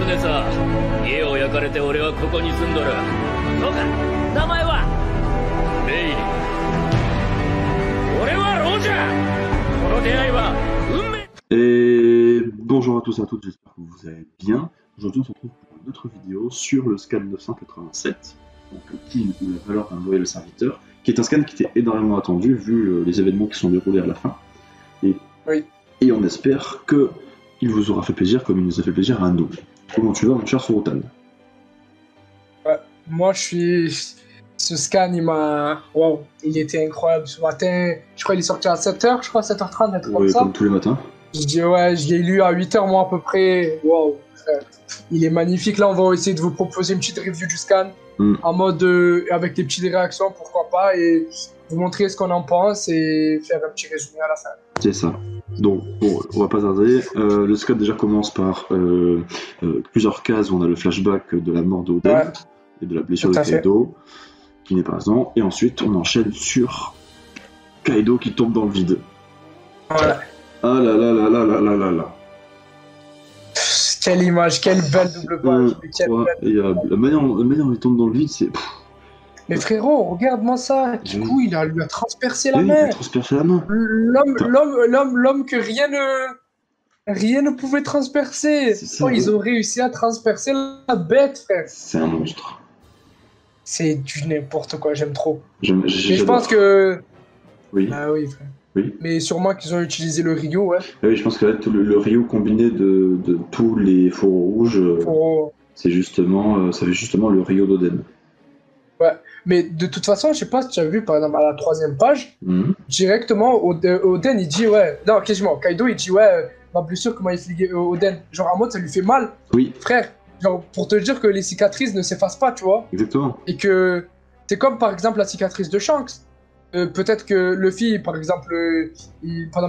船さ。家を焼かれて俺はここに住んどる。そうか。名前はレイリー。俺はロジャー。この出会いは運命。Et bonjour à tous et à toutes, j'espère que vous allez bien. Aujourd'hui on se retrouve pour une autre vidéo sur le scan 987, donc qui la valeur d'un loyal serviteur, qui est un scan qui était énormément attendu vu les événements qui sont déroulés à la fin. Et, oui. Et on espère que il vous aura fait plaisir comme il nous a fait plaisir à nous. Comment tu vas mon cher Sorotan? Moi je suis... Ce scan il m'a... Wow, il était incroyable ce matin. Je crois qu'il est sorti à 7h, je crois 7h30, un truc comme ça. Comme tous les matins. Je l'ai lu à 8h moi à peu près. Wow, il est magnifique. Là on va essayer de vous proposer une petite review du scan. En mode avec des petites réactions, pourquoi pas, et vous montrer ce qu'on en pense et faire un petit résumé à la fin. C'est ça. Donc, bon, on va pas tarder. Le scan déjà commence par plusieurs cases où on a le flashback de la mort de Oden et de la blessure de Kaido, qui n'est pas présent. Et ensuite, on enchaîne sur Kaido qui tombe dans le vide. Ouais. Ah là là là là là là là là. Quelle image, quelle belle double page. La manière dont il tombe dans le vide, c'est... Mais frérot, regarde-moi ça. Kiku, lui a transpercé la main. Il a transpercé la main. L'homme que rien ne pouvait transpercer. Ça, ils ont réussi à transpercer la bête, frère. C'est un monstre. C'est du n'importe quoi, j'aime trop. Je pense que... Oui. Ah oui, frère. Oui. Mais sûrement qu'ils ont utilisé le Ryo, ouais. Ah oui, je pense que là, le Ryo combiné de tous les fourreaux rouges, c'est justement, ça fait justement le Ryo d'Oden. Ouais, mais de toute façon, je sais pas si tu as vu, par exemple, à la 3e page, directement, Oden, il dit, ouais, non, quasiment, Kaido, il dit, ouais, ma blessure, comment il fait Oden, genre en mode, ça lui fait mal. Oui. Frère, genre, pour te dire que les cicatrices ne s'effacent pas, tu vois. Exactement. Et que c'est comme, par exemple, la cicatrice de Shanks. Peut-être que Luffy, par exemple,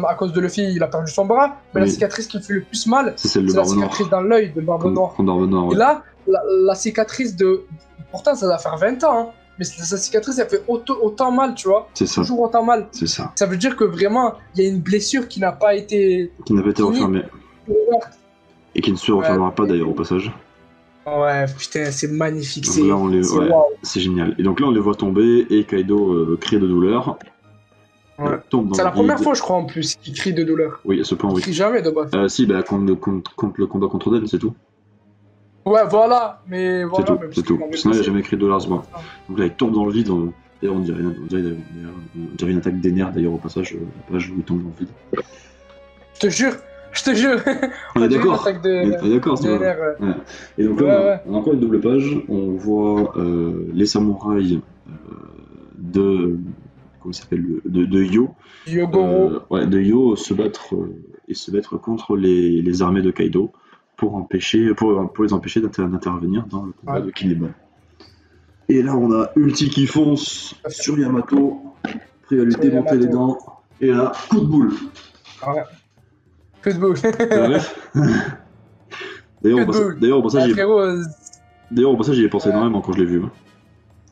à cause de Luffy, il a perdu son bras, mais la cicatrice qui fait le plus mal, c'est la cicatrice dans l'œil de Barbe Noire. Ouais. Et là, la cicatrice de... Pourtant, ça va faire 20 ans, hein, mais sa cicatrice, elle fait autant mal, tu vois. C'est ça. Toujours autant mal. C'est ça. Ça veut dire que vraiment, il y a une blessure qui n'a pas été... Qui n'a pas été refermée. Et qui ne se refermera pas d'ailleurs au passage. Ouais, putain, c'est magnifique. C'est génial. Et donc là, on les voit tomber et Kaido crie de douleur. Ouais. C'est la première fois, je crois, en plus, qu'il crie de douleur. Oui, à ce point, oui. Il crie jamais de base. Si, bah, contre le combat contre Oden, c'est tout. Ouais, voilà. Mais voilà. C'est tout. Sinon, il n'a jamais crié de douleur à ce point. Donc là, il tombe dans le vide. D'ailleurs, on dirait une attaque des nerfs, d'ailleurs, au passage. La page où il tombe dans le vide. Je te jure. On est d'accord. On est d'accord, c'est vrai. Ouais. Et donc là, on a encore une double page. On voit les samouraïs de... Comment il s'appelle, de Yo. Yogoro. De Yo se battre contre les armées de Kaido pour les empêcher d'intervenir dans le combat de Kinemon. Et là, on a Ulti qui fonce sur Yamato, prêt à lui démonter les dents. Et là, coup de boule. Ouais. Coup de boule. D'ailleurs, au passage, j'y ai pensé énormément quand je l'ai vu.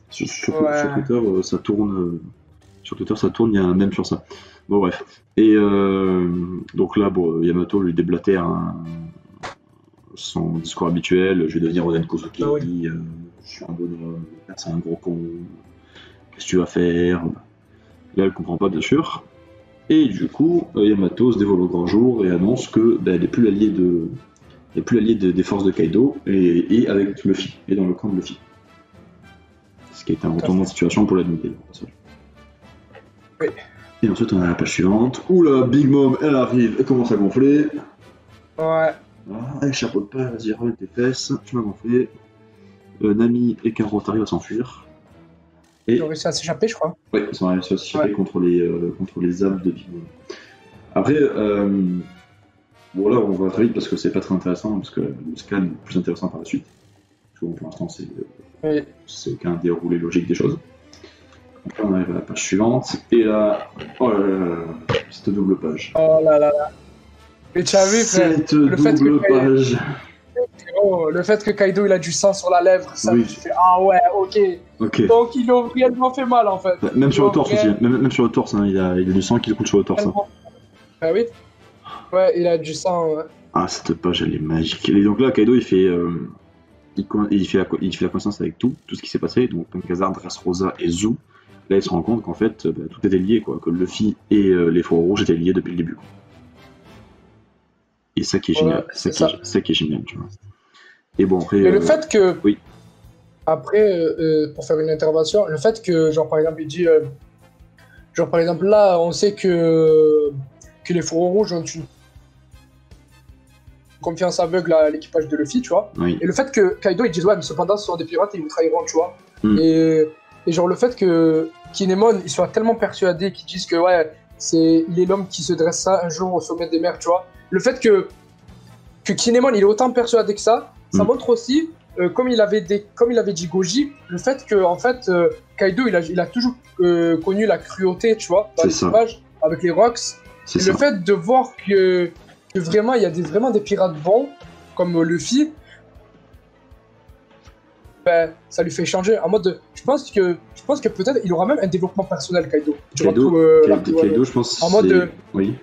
Sur Twitter, ça tourne. Sur Twitter, ça tourne, il y a un mème sur ça. Bon, bref. Et donc là, Yamato lui déblatère son discours habituel. Je vais devenir Oden Kozuki. Je suis un bonhomme. C'est un gros con. Qu'est-ce que tu vas faire? Là, elle comprend pas, bien sûr. Et du coup, Yamato se dévoile au grand jour et annonce que elle n'est plus l'allié des forces de Kaido et avec Luffy, et dans le camp de Luffy. Ce qui est un retournement de situation pour l'admettre. Oui. Et ensuite, on a la page suivante. Oula, Big Mom, elle arrive, elle commence à gonfler. Ouais. Avec chapeau de paille, vas-y, relève tes fesses, tu vas gonfler. Nami et Karo arrivent à s'enfuir. Ils ont réussi à s'échapper, je crois. Oui, ils ont réussi à s'échapper contre les âmes de Big Mom. Après, là, on va très vite parce que c'est pas très intéressant, parce que le scan est plus intéressant par la suite. Parce que pour l'instant, c'est qu'un déroulé logique des choses. Donc là, on arrive à la page suivante, et là, oh là là, cette double page. Oh là là là. Mais tu as vu, cette double page. Le fait que Kaido il a du sang sur la lèvre, ça me fait ah ouais, ok. Donc ils l'ont réellement fait mal en fait. Même sur le torse aussi, même sur le torse, hein, il a du sang qui coule sur le torse. Ah oui. Ouais, il a du sang. Ouais. Ah, cette page, elle est magique. Et donc là, Kaido, il fait la connaissance avec tout ce qui s'est passé, donc Pankazar, Dressrosa et Zou. Là, il se rend compte qu'en fait, tout était lié, quoi, que Luffy et les Fourreaux Rouges étaient liés depuis le début. Quoi. Et ça qui est génial, ça qui est génial, tu vois. Et bon, après. Mais le fait que. Oui. Après, pour faire une intervention, le fait que, genre, par exemple, il dit. Genre, par exemple, là, on sait que les Fourreaux Rouges ont une confiance aveugle à l'équipage de Luffy, tu vois. Oui. Et le fait que Kaido, il dise, ouais, mais cependant, ce sont des pirates et ils vous trahiront, tu vois. Et genre, le fait que Kinemon, il soit tellement persuadé qu'ils disent que, ouais, il est l'homme qui se dressera un jour au sommet des mers, tu vois. Le fait que Kinemon, il est autant persuadé que ça montre aussi, comme il avait dit Goji, le fait que, en fait, Kaido, il a toujours connu la cruauté, tu vois, dans l'équipage, avec les Rocks. Et le fait de voir que vraiment, il y a vraiment des pirates bons, comme Luffy, ben, ça lui fait changer. En mode, je pense que peut-être il aura même un développement personnel, Kaido. Kaido, je pense. En mode. Oui.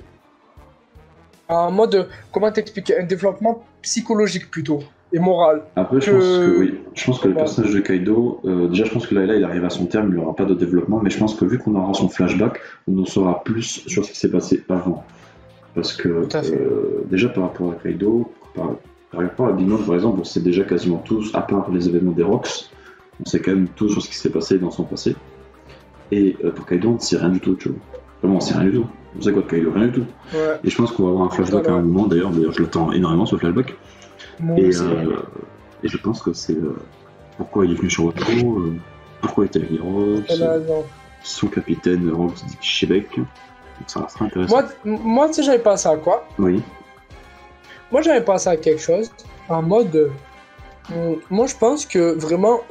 En mode, comment t'expliquer, un développement psychologique plutôt et moral. Après, je pense que oui. Je pense que le personnage de Kaido, déjà, je pense que là, il arrive à son terme, il n'y aura pas de développement, mais je pense que vu qu'on aura son flashback, on en saura plus sur ce qui s'est passé avant. Parce que déjà par rapport à Kaido, par rapport à Bino, par exemple, on sait déjà quasiment tous, à part les événements des Rocks, on sait quand même tout sur ce qui s'est passé dans son passé. Et pour Kaido, on ne sait rien du tout, tu vois. Vraiment, on ne sait rien du tout. On sait quoi de Kaido, rien du tout. Ouais. Et je pense qu'on va avoir un flashback à un moment, d'ailleurs je l'attends énormément ce flashback. Et je pense que c'est pourquoi il est venu sur Wano, pourquoi il était avec les Rocks, son capitaine Rocks Shebek. Donc ça restera intéressant. Moi, tu sais, j'avais pensé à quoi? Oui. Moi, j'avais pensé à quelque chose en mode. Moi, je pense que vraiment,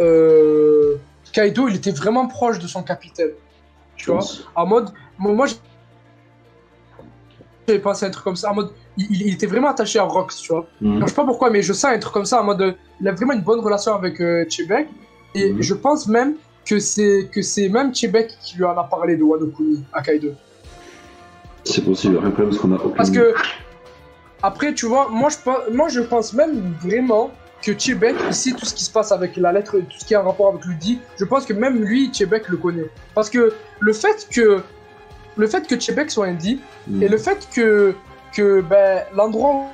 Kaido, il était vraiment proche de son capitaine. Tu vois? En mode. Moi, j'avais pensé à un truc comme ça. En mode. Il était vraiment attaché à Rocks, tu vois. Alors, je sais pas pourquoi, mais je sens un truc comme ça en mode. Il a vraiment une bonne relation avec Chebek. Et je pense même que c'est même Chebek qui lui en a parlé de Wano Kuni à Kaido. C'est possible, rien parce qu'on a aucun. Parce que, après, tu vois, moi je pense même vraiment que Chebek, ici, tout ce qui se passe avec la lettre, tout ce qui est en rapport avec Ludi, je pense que même lui, Chebek le connaît. Parce que le fait que Chebek soit indie, et le fait que ben, l'endroit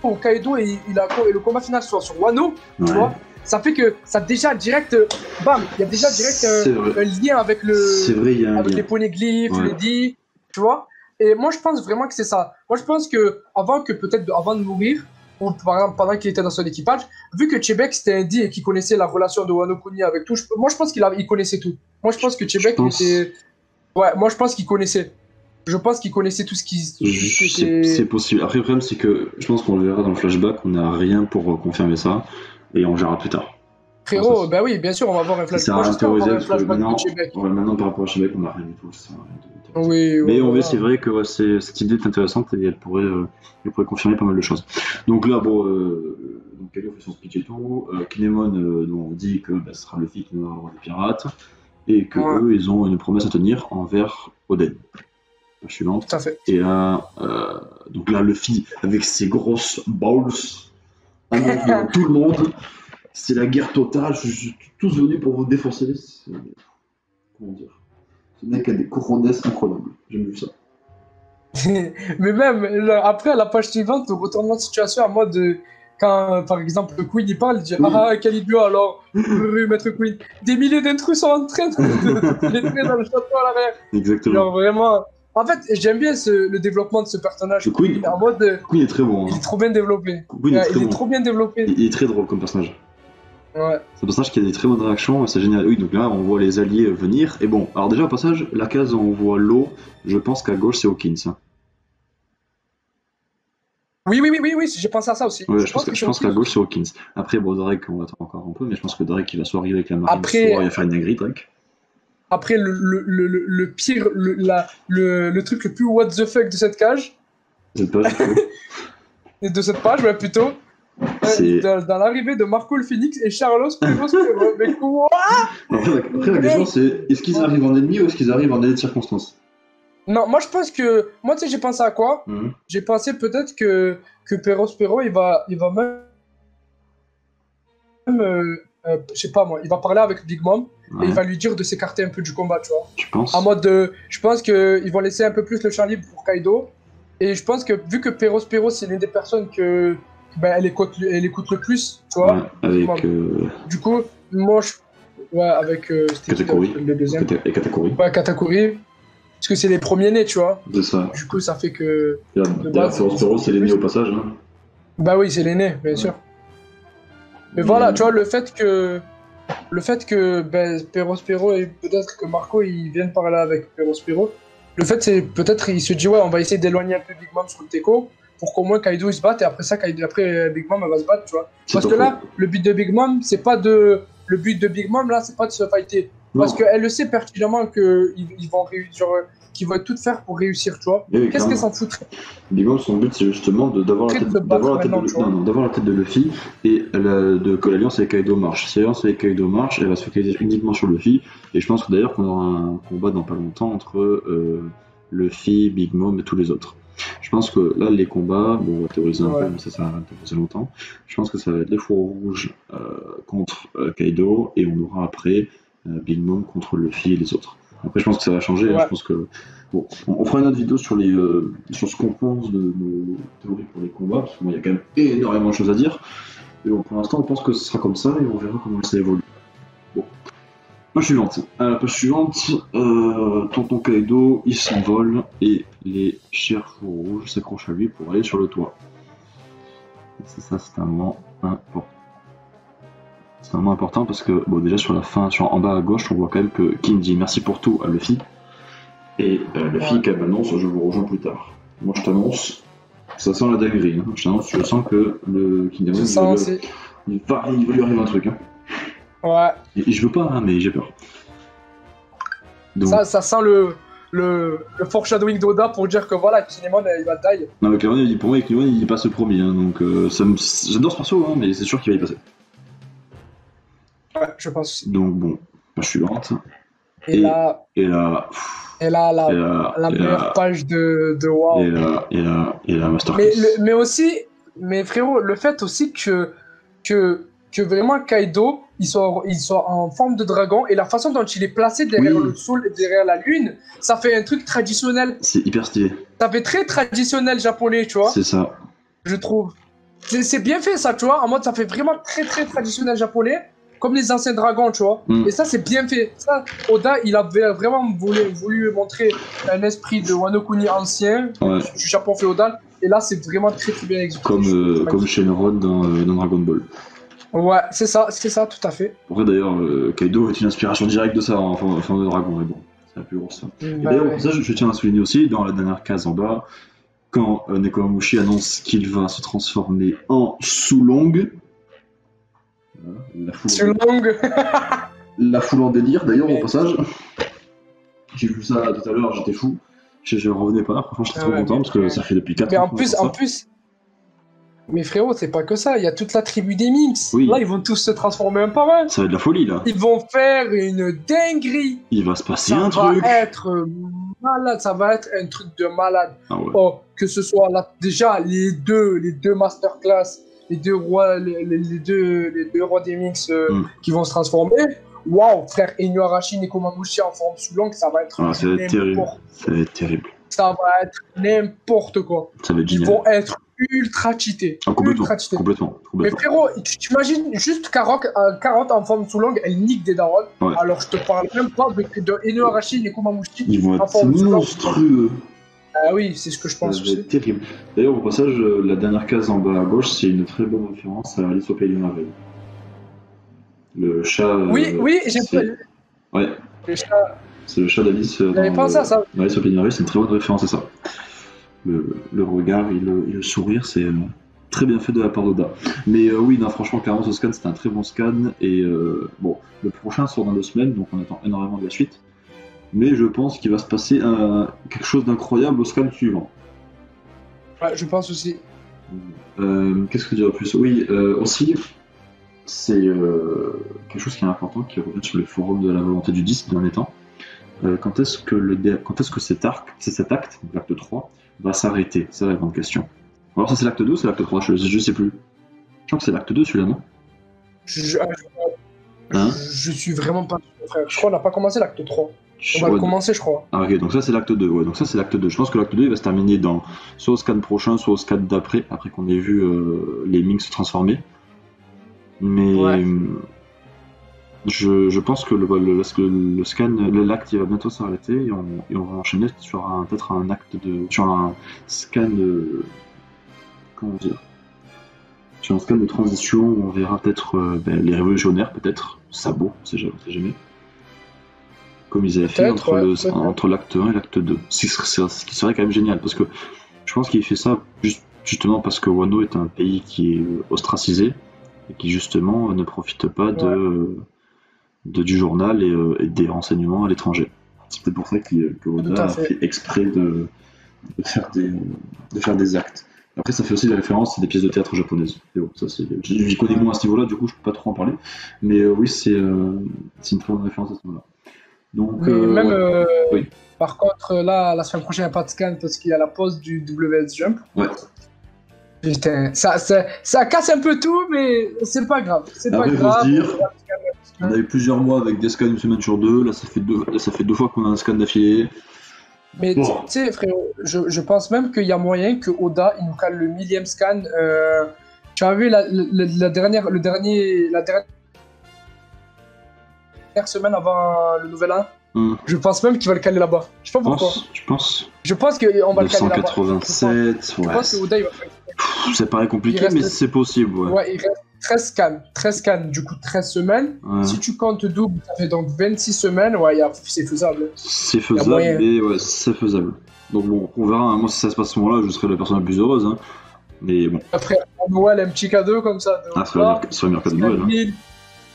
où Kaido et le combat final soit sur Wano, tu vois, ça fait que ça déjà direct, bam, il y a déjà direct un lien avec avec les poneglyphes, les dits, tu vois. Et moi je pense vraiment que c'est ça. Moi je pense que avant de mourir, ou par exemple pendant qu'il était dans son équipage, vu que Chebek c'était un dit et qu'il connaissait la relation de Wano Kuni avec tout, moi je pense qu'il connaissait tout. Moi je pense que Chebek était, moi je pense qu'il connaissait. Je pense qu'il connaissait tout ce qui était. C'est possible. Après le problème c'est que je pense qu'on le verra dans le flashback, on n'a rien pour confirmer ça. Et on verra plus tard. Frérot, bah oui, bien sûr, on va voir un flashback. Maintenant, par rapport à Chebek, on n'a rien du tout. Oui, mais on c'est vrai que cette idée est intéressante et elle pourrait confirmer pas mal de choses. Donc là, donc Kaido fait son speech et tout. Kinemon on dit que ce sera Luffy qui nous aura le roi des pirates et que eux, ils ont une promesse à tenir envers Oden. La suivante. Tout à fait. Et là, donc là, Luffy avec ses grosses balls. Tout le monde, c'est la guerre totale. Je suis tous venus pour vous défoncer. Comment dire? Ce mec a des couronnes incroyables. J'ai vu ça. Mais même après, à la page suivante, le retournement de situation en mode quand par exemple le Queen il parle, il dit ah quel idiot alors, maître Queen. Des milliers d'intrus sont en train de les dans le château à l'arrière. Exactement. Genre vraiment. En fait, j'aime bien le développement de ce personnage. Le Queen, en mode, Queen est très bon. Il est trop bien développé. Il est trop bien développé. Il est très drôle comme personnage. Ouais. C'est un personnage qui a des très bonnes réactions, c'est génial. Oui, donc là, on voit les alliés venir. Et bon, alors déjà, au passage, la case où on voit l'eau, je pense qu'à gauche, c'est Hawkins. Hein. Oui, j'ai pensé à ça aussi. Ouais, je pense qu'à gauche, c'est Hawkins. Après, bon, Drake, on l'attend encore un peu, mais je pense que Drake, il va soit arriver avec la marine, soit il va faire une dinguerie, Drake. Après, le pire, le truc le plus what the fuck de cette cage. Cette page, de cette page, ouais, plutôt. Dans l'arrivée de Marco le Phoenix et Carlos Pedro. Mais quoi? Après, la question, c'est est-ce qu'ils arrivent en ennemi ou est-ce qu'ils arrivent en aide de circonstance? Non, moi je pense que. Moi, tu sais, j'ai pensé à quoi? J'ai pensé peut-être que Perospero, il va même. Je sais pas moi, il va parler avec Big Mom et il va lui dire de s'écarter un peu du combat, tu vois. Tu penses? En mode de. Je pense qu'ils vont laisser un peu plus le champ libre pour Kaido. Et je pense que vu que Perospero, c'est l'une des personnes que. Ben, elle écoute le plus, tu vois. Ouais, avec. Du coup, moi je. Ouais, avec. Katakuri. Le deuxième. Et Katakuri. Ouais, Katakuri. Parce que c'est les premiers nés, tu vois. C'est ça. Du coup, ça fait que. D'ailleurs, Perospero, c'est l'aîné au passage. Hein. Bah oui, c'est l'aîné, bien sûr. Mais voilà, tu vois, le fait que ben, Perospero et peut-être que Marco ils viennent par là avec Perospero, le fait c'est peut-être il se dit ouais, on va essayer d'éloigner un peu Big Mom sur le Teco pour qu'au moins Kaido il se batte et après ça, après Big Mom elle va se battre, tu vois. Parce que là, le but de Big Mom, c'est pas de. Le but de Big Mom là, c'est pas de se fighter. Parce qu'elle le sait pertinemment qu'ils vont réussir. Qui va tout faire pour réussir, tu vois. Qu'est-ce qu'elle s'en foutrait? Big Mom, son but, c'est justement d'avoir la tête de Luffy et que l'alliance avec Kaido marche. Si l'alliance avec Kaido marche, elle va se focaliser uniquement sur Luffy. Et je pense que d'ailleurs qu'on aura un combat dans pas longtemps entre Luffy, Big Mom et tous les autres. Je pense que là, les combats, bon, on va théoriser un peu, mais ça sert à rien de théoriser longtemps. Je pense que ça va être les fourreaux rouges contre Kaido et on aura après Big Mom contre Luffy et les autres. Après, je pense que ça va changer. Ouais. Je pense que bon, on fera une autre vidéo sur ce qu'on pense de nos théories pour les combats, parce qu'il y a quand même énormément de choses à dire. Et bon, pour l'instant, on pense que ce sera comme ça et on verra comment ça évolue. Bon. Page suivante. Tonton Kaido, il s'envole et les chers fourreaux rouges s'accrochent à lui pour aller sur le toit. C'est un moment important. C'est vraiment important parce que, bon, déjà sur la fin, en bas à gauche, on voit quand même que King dit merci pour tout à Luffy. Et Luffy qui m'annonce, je vous rejoins plus tard. Moi je t'annonce, ça sent la dinguerie. Hein. Je sens que le King Diamond, il va lui arriver un truc. Hein. Ouais. Et je veux pas, hein, mais j'ai peur. Donc... Ça sent le foreshadowing d'Oda pour dire que voilà, Kinemon il va die. Non, mais clairement, pour moi, Kinemon il passe le premier. Hein, donc j'adore ce perso, hein, mais c'est sûr qu'il va y passer. Ouais, je pense aussi. Donc bon, page suivante. Et là, la meilleure page de WoW. Et la masterclass. Mais frérot, le fait aussi que vraiment Kaido, il soit en forme de dragon et la façon dont il est placé derrière le sol et derrière la lune, ça fait un truc traditionnel. C'est hyper stylé. Ça fait très traditionnel japonais, tu vois. C'est ça. Je trouve. C'est bien fait ça, tu vois. En mode, ça fait vraiment très très traditionnel japonais. Comme les anciens dragons, tu vois. Et ça, c'est bien fait. Ça, Oda, il avait vraiment voulu montrer un esprit de Wano Kuni ancien, du Japon féodal. Et là, c'est vraiment très très bien exécuté. Comme Shenron dans Dragon Ball. Ouais, c'est ça, tout à fait. Après, d'ailleurs, Kaido est une inspiration directe de ça, en forme de dragon. Mais bon, c'est la plus grosse. Et d'ailleurs, pour ça, je tiens à souligner aussi, dans la dernière case en bas, quand Nekomamushi annonce qu'il va se transformer en Sulong. La foule en délire d'ailleurs au passage. J'ai vu ça tout à l'heure, j'étais fou. Je revenais pas, franchement j'étais trop content parce que ça fait depuis 4 ans. Mais en plus, mais frérot, c'est pas que ça, il y a toute la tribu des Minx. Là, ils vont tous se transformer un par un. Ça va être de la folie là. Ils vont faire une dinguerie. Il va se passer un truc. Ça va être malade, ça va être un truc de malade. Oh, que ce soit là, déjà les deux masterclass. Les deux rois des Minx qui vont se transformer. Waouh, frère, Inuarashi, Nekomamushi en forme Sulong, ça va être terrible. Ça va être terrible. Ça va être n'importe quoi. Ça va être génial. Ils vont être ultra cheatés. Complètement. Mais frérot, tu t'imagines juste Carotte en forme Sulong, elle nique des darons. Ouais. Alors je te parle même pas de Inuarashi, Nekomamushi. Ils vont être monstrueux. Ah oui, c'est ce que je pense aussi. C'est terrible. D'ailleurs, au passage, la dernière case en bas à gauche, c'est une très bonne référence à Alice au Pays des Merveilles. Le chat. Oui, j'ai pas vu. Ouais. Le chat. C'est le chat d'Alice. J'avais pensé à ça. Alice au Pays des Merveilles, c'est une très bonne référence à ça. Le regard et le sourire, c'est très bien fait de la part d'Oda. Mais oui, non, franchement, clairement, ce scan, c'était un très bon scan. Et bon, le prochain sort dans 2 semaines, donc on attend énormément de la suite. Mais je pense qu'il va se passer quelque chose d'incroyable au scan suivant. Ouais, je pense aussi. Qu'est-ce que je dirais plus? Oui, aussi, c'est quelque chose qui est important, qui revient sur les forums de la volonté du 10 de dernier temps. quand est-ce que cet acte, l'acte 3, va s'arrêter? C'est la grande question. Alors ça c'est l'acte 2 ou c'est l'acte 3? Je sais plus. Je crois que c'est l'acte 2 celui-là, non? Je suis vraiment pas sûr, frère. Je crois qu'on n'a pas commencé l'acte 3. On va le commencer, je crois. Ah, ok, donc ça c'est l'acte 2. Ouais, donc ça c'est l'acte 2. Je pense que l'acte 2 il va se terminer soit au scan prochain, soit au scan d'après, après qu'on ait vu les Ming se transformer. Mais je pense que le scan, l'acte il va bientôt s'arrêter et on va enchaîner sur peut-être un acte sur un scan de. Comment dire? Sur un scan de transition où on verra peut-être les révolutionnaires, peut-être, Sabot, on sait jamais. Comme ils avaient fait entre l'acte 1 et l'acte 2. Ce qui serait quand même génial, parce que je pense qu'il fait ça justement parce que Wano est un pays qui est ostracisé et qui justement ne profite pas du journal et des renseignements à l'étranger. C'est peut-être pour ça que Oda a fait exprès de faire des actes. Après, ça fait aussi des références à des pièces de théâtre japonaises. Et bon, ça, j'y connais moins à ce niveau-là, du coup, je peux pas trop en parler. Mais oui, c'est une très bonne référence à ce niveau-là. Donc, oui. Par contre, là, la semaine prochaine, il n'y a pas de scan parce qu'il y a la pause du WS Jump. Ouais. Putain, ça casse un peu tout, mais c'est pas grave. Après, il faut se dire, on a eu plusieurs mois avec des scans une semaine sur deux. Là, ça fait deux fois qu'on a un scan d'affilée. Mais tu sais, frérot, je pense même qu'il y a moyen que Oda il nous cale le 1000e scan. Tu as vu la dernière semaine avant le nouvel an. Je pense même qu'il va le caler là-bas. Je sais pas pourquoi. Tu penses? Je pense qu'on va le caler là-bas. 987, je pense que Oda il va faire. Ça paraît compliqué, mais c'est possible. Ouais, il reste 13 scans, du coup 13 semaines. Ouais. Si tu comptes double, ça fait donc 26 semaines. Ouais, c'est faisable. C'est faisable, mais ouais, c'est faisable. Donc bon, on verra. Moi, si ça se passe à ce moment-là, je serai la personne la plus heureuse. Hein. Mais bon. Après, à Noël, un petit cadeau comme ça. C'est le meilleur cadeau de Noël. Hein.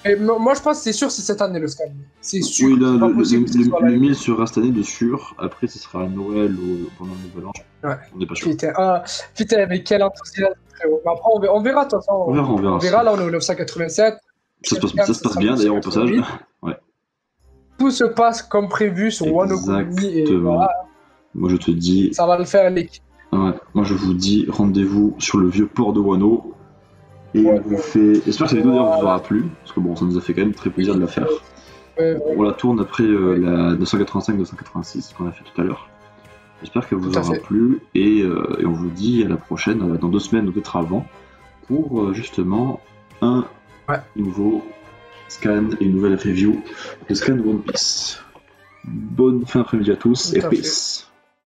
Et moi, je pense que c'est sûr, c'est cette année le scan. C'est sûr. Oui, là, le 1000 sera cette année de sûr. Après, ce sera à Noël ou pendant le Nouvel An. Ouais. On n'est pas sûr. Putain, mais quel enthousiasme, frérot. Mais après, on verra, de toute façon. On verra. Là, on est au 987. Ça se passe bien, d'ailleurs, au passage. Ouais. Tout se passe comme prévu sur Wano Kuni. Et voilà. Moi, je te dis. Ça va le faire, l'équipe. Ouais. Moi, je vous dis, rendez-vous sur le vieux port de Wano. Et on vous fait. J'espère que cette vidéo d'ailleurs vous aura plu, parce que bon, ça nous a fait quand même très plaisir de la faire. On la tourne après la 285-286 qu'on a fait tout à l'heure. J'espère qu'elle vous aura plu et on vous dit à la prochaine, dans 2 semaines ou peut-être avant, pour justement un nouveau scan et une nouvelle review de scan One Piece. Bonne fin d'après-midi à tous et peace.